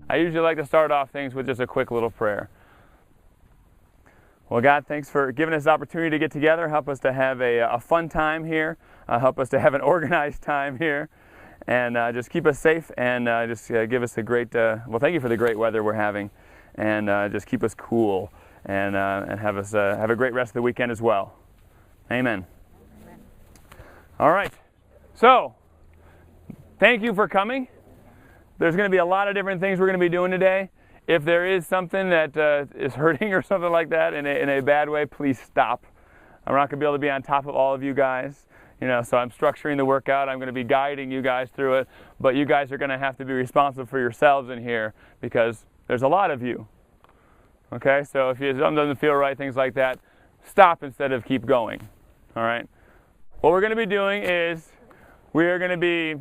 I usually like to start off things with just a quick little prayer. Well, God, thanks for giving us the opportunity to get together. Help us to have a fun time here. Help us to have an organized time here. And just keep us safe and just give us a great, well, thank you for the great weather we're having. And just keep us cool and have us have a great rest of the weekend as well. Amen. Amen. All right. So, thank you for coming. There's going to be a lot of different things we're going to be doing today. If there is something that is hurting or something like that in a bad way, please stop. I'm not going to be able to be on top of all of you guys. You know, so I'm structuring the workout. I'm going to be guiding you guys through it. But you guys are going to have to be responsible for yourselves in here because there's a lot of you. Okay, so if something doesn't feel right, things like that, stop instead of keep going. All right. What we're going to be doing is we are going to be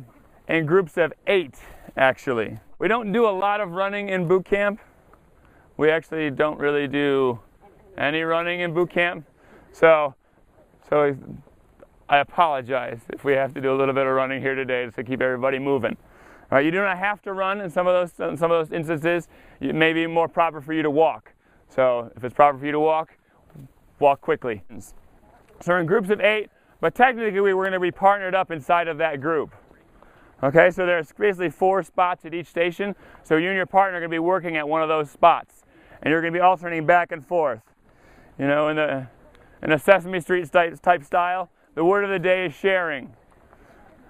in groups of 8, actually. We don't do a lot of running in boot camp. We actually don't really do any running in boot camp. So I apologize if we have to do a little bit of running here today just to keep everybody moving. All right, you do not have to run in some of those instances. It may be more proper for you to walk. So if it's proper for you to walk, walk quickly. So we're in groups of 8, but technically we're going to be partnered up inside of that group. Okay, so there's basically 4 spots at each station. So you and your partner are going to be working at one of those spots. And you're going to be alternating back and forth. You know, in a Sesame Street type style, the word of the day is sharing.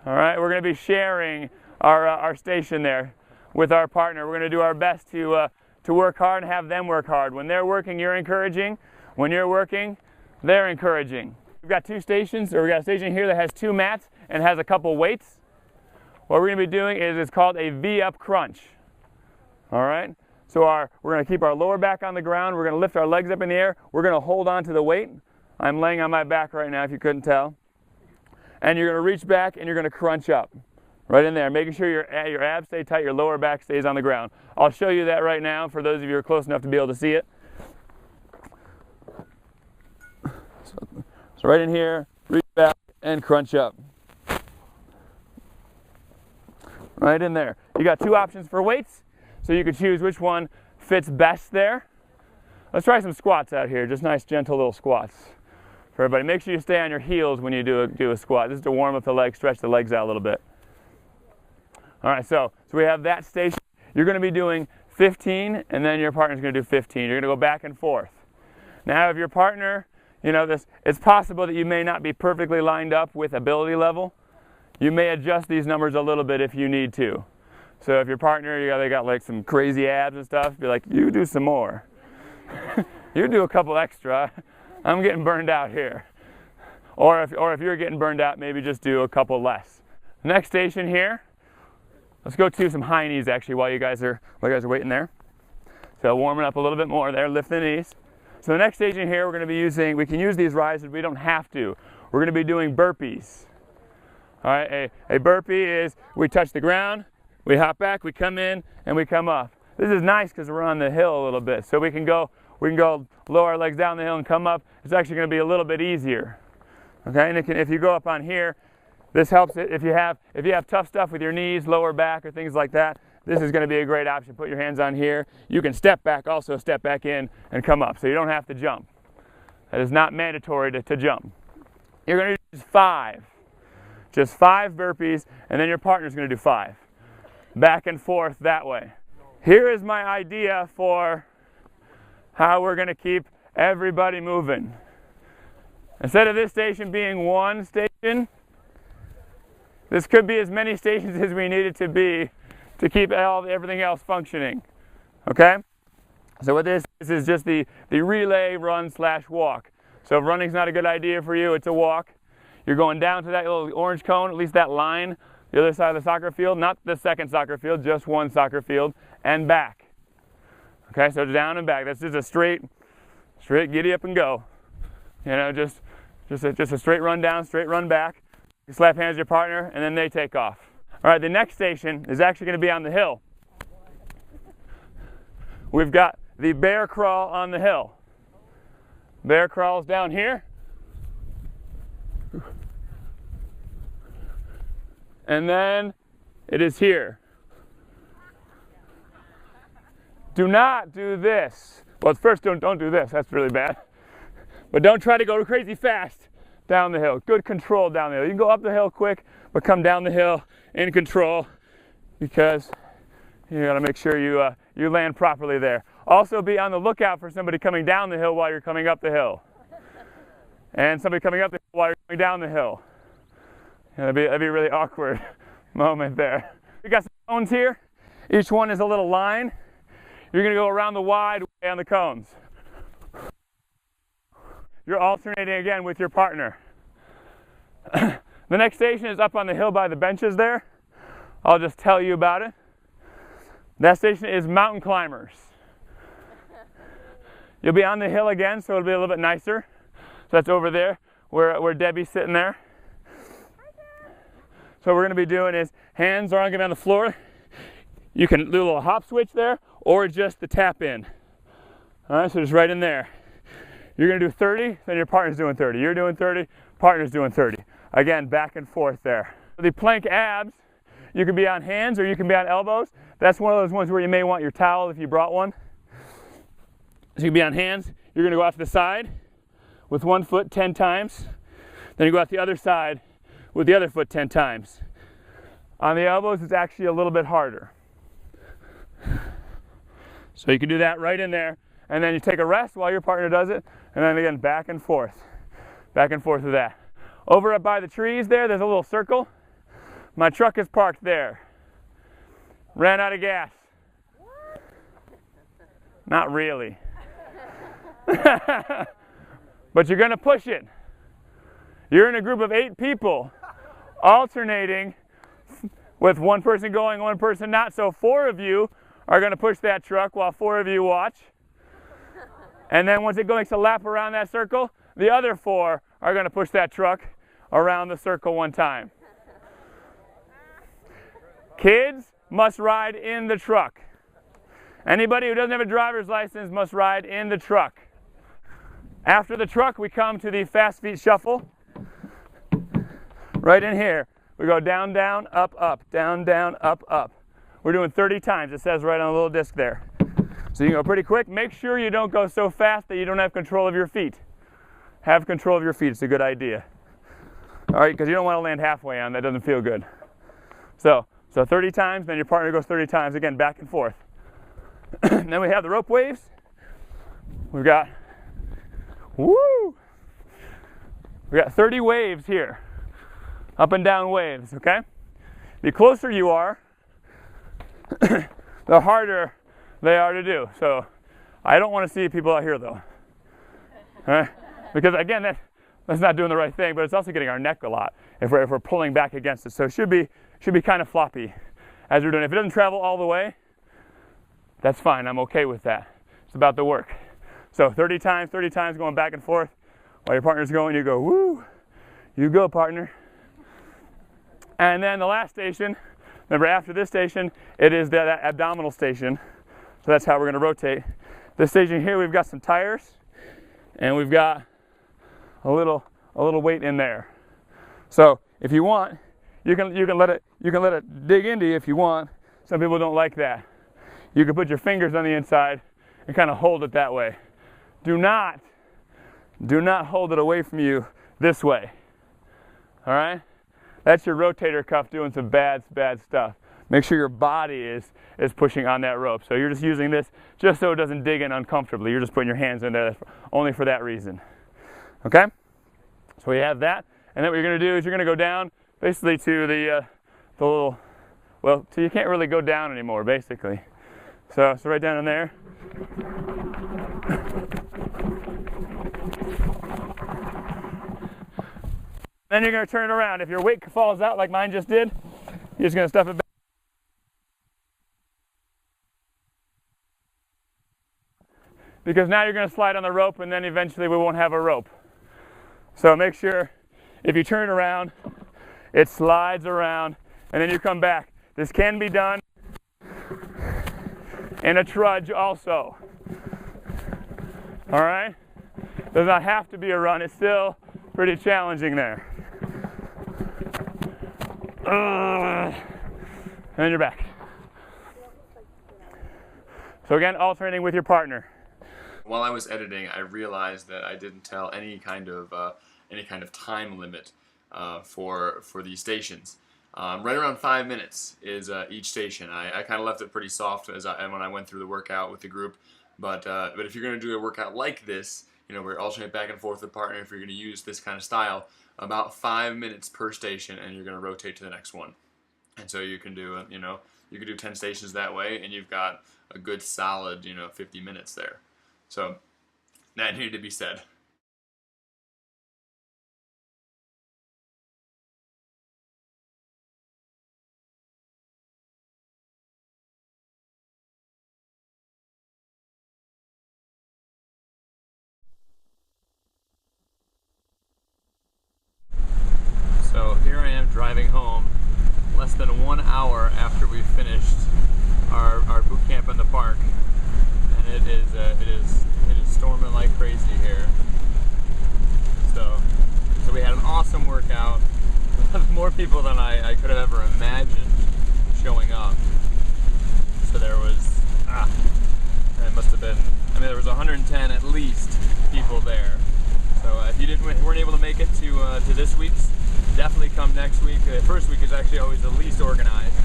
All right, we're going to be sharing our station there with our partner. We're going to do our best to work hard and have them work hard. When they're working, you're encouraging. When you're working, they're encouraging. We've got 2 stations, or we've got a station here that has 2 mats and has a couple weights. What we're going to be doing is it's called a V-up crunch. All right? So we're going to keep our lower back on the ground. We're going to lift our legs up in the air. We're going to hold on to the weight. I'm laying on my back right now, if you couldn't tell. And you're going to reach back and you're going to crunch up. Right in there, making sure your abs stay tight, your lower back stays on the ground. I'll show you that right now for those of you who are close enough to be able to see it. So right in here, reach back and crunch up. Right in there. You got 2 options for weights, so you can choose which one fits best there. Let's try some squats out here, just nice gentle little squats for everybody. Make sure you stay on your heels when you do a squat. This is to warm up the legs, stretch the legs out a little bit. All right, so we have that station. You're going to be doing 15, and then your partner's going to do 15. You're going to go back and forth. Now, if your partner, you know, it's possible that you may not be perfectly lined up with ability level. You may adjust these numbers a little bit if you need to. So if your partner, they got like some crazy abs and stuff, be like, you do some more. You do a couple extra. I'm getting burned out here. Or if you're getting burned out, maybe just do a couple less. Next station here. Let's go to some high knees actually while you guys are waiting there. So warming up a little bit more there, lift the knees. So the next station here we're going to be using, we can use these risers, we don't have to. We're going to be doing burpees. All right, a burpee is we touch the ground, we hop back, we come in, and we come up. This is nice because we're on the hill a little bit, so we can go lower our legs down the hill and come up. It's actually going to be a little bit easier. Okay, and if you go up on here, this helps if you have tough stuff with your knees, lower back, or things like that. This is going to be a great option. Put your hands on here. You can step back, also step back in and come up, so you don't have to jump. That is not mandatory to jump. You're going to do just 5 burpees, and then your partner's going to do 5. Back and forth that way. Here is my idea for how we're going to keep everybody moving. Instead of this station being 1 station, this could be as many stations as we need it to be to keep everything else functioning. Okay? So what this is just the relay run/walk. So if running's not a good idea for you, it's a walk. You're going down to that little orange cone, at least that line, the other side of the soccer field, not the second soccer field, just 1 soccer field, and back. Okay, so down and back. That's just a straight giddy up and go. You know, just a straight run down, straight run back. You slap hands with your partner, and then they take off. All right, the next station is actually going to be on the hill. We've got the bear crawl on the hill. Bear crawls down here. And then it is here. Do not do this. Well, first, don't do this. That's really bad. But don't try to go crazy fast down the hill. Good control down the hill. You can go up the hill quick, but come down the hill in control, because you got to make sure you land properly there. Also, be on the lookout for somebody coming down the hill while you're coming up the hill, and somebody coming up the hill while you're coming down the hill. That'd be a really awkward moment there. We got some cones here. Each one is a little line. You're going to go around the wide way on the cones. You're alternating again with your partner. The next station is up on the hill by the benches there. I'll just tell you about it. That station is mountain climbers. You'll be on the hill again, so it'll be a little bit nicer. So that's over there where Debbie's sitting there. So what we're going to be doing is hands are going to be on the floor. You can do a little hop switch there, or just the tap in. All right, so just right in there. You're going to do 30, then your partner's doing 30. You're doing 30, partner's doing 30. Again, back and forth there. The plank abs, you can be on hands or you can be on elbows. That's one of those ones where you may want your towel if you brought one. So you can be on hands. You're going to go out to the side with one foot 10 times. Then you go out the other side with the other foot 10 times. On the elbows, it's actually a little bit harder. So you can do that right in there. And then you take a rest while your partner does it. And then again, back and forth. Back and forth with that. Over up by the trees there's a little circle. My truck is parked there. Ran out of gas. Not really. But you're going to push it. You're in a group of 8 people, alternating with one person going, one person not. So 4 of you are going to push that truck while 4 of you watch. And then once it makes a lap around that circle, the other 4 are going to push that truck around the circle one time. Kids must ride in the truck. Anybody who doesn't have a driver's license must ride in the truck. After the truck, we come to the fast feet shuffle. Right in here, we go down, down, up, up, down, down, up, up. We're doing 30 times. It says right on the little disc there. So you can go pretty quick. Make sure you don't go so fast that you don't have control of your feet. Have control of your feet. It's a good idea. All right, because you don't want to land halfway on. That doesn't feel good. So 30 times, then your partner goes 30 times. Again, back and forth. And then we have the rope waves. We've got, woo! We got 30 waves here. Up and down waves, okay? The closer you are, the harder they are to do. So I don't want to see people out here though. Because again, that's not doing the right thing, but it's also getting our neck a lot if we're pulling back against it. So it should be kind of floppy as we're doing it. If it doesn't travel all the way, that's fine. I'm okay with that. It's about the work. So 30 times going back and forth. While your partner's going, you go, woo! You go, partner. And then the last station, remember after this station, it is that abdominal station. So that's how we're going to rotate. This station here, we've got some tires, and we've got a little weight in there. So if you want, you can let it dig into you if you want. Some people don't like that. You can put your fingers on the inside and kind of hold it that way. Do not hold it away from you this way. All right? That's your rotator cuff doing some bad stuff. Make sure your body is pushing on that rope. So you're just using this just so it doesn't dig in uncomfortably. You're just putting your hands in there only for that reason. Okay? So we have that. And then what you're going to do is you're going to go down basically to the little, well, so you can't really go down anymore, basically. So right down in there. Then you're going to turn it around. If your weight falls out like mine just did, you're just going to stuff it back. Because now you're going to slide on the rope, and then eventually we won't have a rope. So make sure if you turn around, it slides around, and then you come back. This can be done in a trudge also. All right? Does not have to be a run. It's still pretty challenging there. And you're back. So again, alternating with your partner. While I was editing, I realized that I didn't tell any kind of time limit for these stations. Right around 5 minutes is each station. I kind of left it pretty soft when I went through the workout with the group. But if you're going to do a workout like this, where you alternate back and forth with the partner, if you're going to use this kind of style, about 5 minutes per station, and you're going to rotate to the next one. And so you can do you can do 10 stations that way, and you've got a good solid 50 minutes there. So that needed to be said. So here I am driving home less than 1 hour after we finished our boot camp in the park, and it is storming like crazy here. So we had an awesome workout. More people than I could have ever imagined showing up. So there was it must have been, there was 110 at least people there. So if you weren't able to make it to this week's, definitely come next week. The first week is actually always the least organized.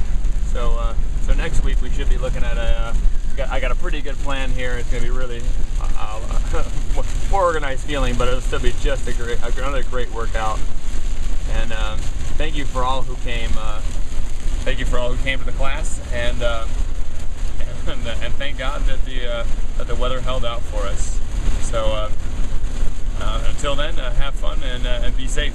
So next week we should be looking at I got a pretty good plan here. It's going to be really more organized feeling, but it'll still be just another great workout. And thank you for all who came. Thank you for all who came to the class, and thank God that the weather held out for us. So until then, have fun and be safe.